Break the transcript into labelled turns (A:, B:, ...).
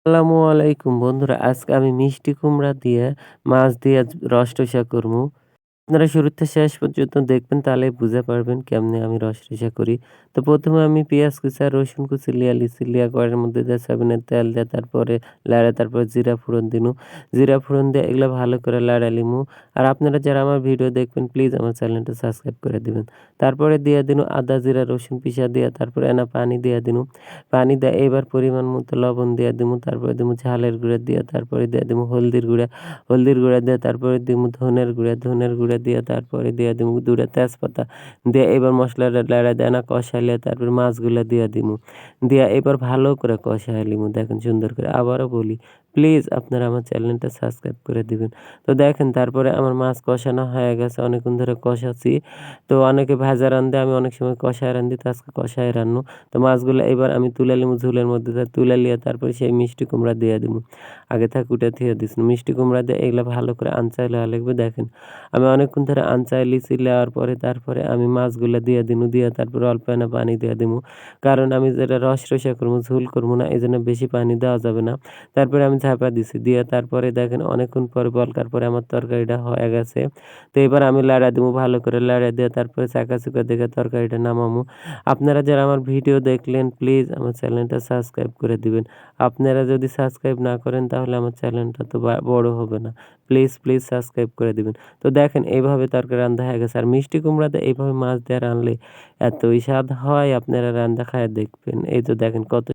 A: আসসালামু আলাইকুম বন্ধুরা। আজকে আমি মিষ্টি কুমড়া দিয়ে মাছ দিয়ে রসটসা করমু। আপনারা শুরু থেকে শেষ পর্যন্ত দেখবেন তাহলেই বুঝা পারবেন কেমনে আমি রসটসা করি। তো ১ম এ আমি পেঁয়াজ কুচি আর রসুন কুচি লিয়া লিছি। লিয়া কড়াইয়ের মধ্যে দিয়ে সয়াবিনের তেল দিয়ে তারপরে লাইড়া তারপরে জিরা ফোড়ন দিনু। জিরা ফোড়ন দিয়ে এগুলা ভালো করে লাইড়া লিমু। আর আপনারা যারা আমার ভিডিও দেখবেন প্লিজ আমার চ্যানেলটা সাবস্ক্রাইব করে দিবেন। তারপরে দিয়া দিনু আদা, জিরা, রসুন পিষা দিয়া তারপরে এনা পানি দিয়া দিনু। পানি দেয়া এবার পরিমাণ মতো লবণ দিয়া দিমু। তারপরে দিমু ঝালের গুঁড়া দিয়া তারপরে দিয়া দিমু হলদির গুঁড়া। হলদির গুঁড়া দিয়ে তারপরে দিমু ধনের গুঁড়া, ধনের গুঁড়া দিয়ে তারপরে দিয়া দিমু ২ টা তেজপাতা। দিয়ে এবার মসলাটা লাইড়া দেনা কষাইলে তারপরে মাছগুলা দিয়া দিমু। দিয়া এবার ভালো করে কষায় লিমু দেখেন সুন্দর করে। আবারও বলি প্লিজ আপনারা আমার চ্যানেলটা সাবস্ক্রাইব করে দিবেন। তো দেখেন তারপরে আমার মাছ কষানো হয়ে গেছে। অনেকক্ষণ ধরে কষাচ্ছি। তো অনেকে ভাজা রান্ধে, আমি অনেক সময় কষায় রান্ধি। তো আজকে কষায় রান্নু। তো মাছগুলা এবার আমি তুলে লিমু ঝোলের মধ্যে দিয়ে তুলে লিয়ে তারপরে সেই মিষ্টি কুমড়া দিয়া দিমু। আগে থাক উঠে থুয়ে দিছিলাম। মিষ্টি কুমড়া দিয়ে এগুলা ভালো করে আনচাইল হওয়া লাগবে দেখেন। আমি অনেকক্ষণ ধরে আনচাই লিছি, লেওয়ার পরে তারপরে আমি মাছগুলা দিয়া দিমু। দিয়া তারপরে অল্প এনা পানি দিয়া দিমু। কারণ আমি যেটা রসা করমু, ঝোল করমু না এজন্য বেশি পানি দেওয়া যাবে না। তারপরে আমি চাপা দিছি। দিয়া তারপরে দেখেন অনেকক্ষণ পরে বলকার পরে আমার তরকারিটা হয়ে গেছে। তো এবার আমি লাড়া দিমু ভালো করে লাড়া দিয়ে তারপরে চাকা-চুকা দেখে তরকারিটা নামামু। আপনারা যারা আমার ভিডিও দেখলেন প্লিজ আমার চ্যানেলটা সাবস্ক্রাইব করে দিবেন। আপনারা যদি সাবস্ক্রাইব না করেন তাহলে আমার চ্যানেলটা তো বড় হবে না। প্লিজ সাবস্ক্রাইব করে দিবেন। তো দেখেন এইভাবে তরকারি রান্না হয়ে গেছে। আর মিষ্টি কুমড়া দিয়ে এইভাবে মাছ দিয়ে রানলে এতই স্বাদ হয় আপনারা রান্না খায়া দেখবেন। এই তো দেখেন কত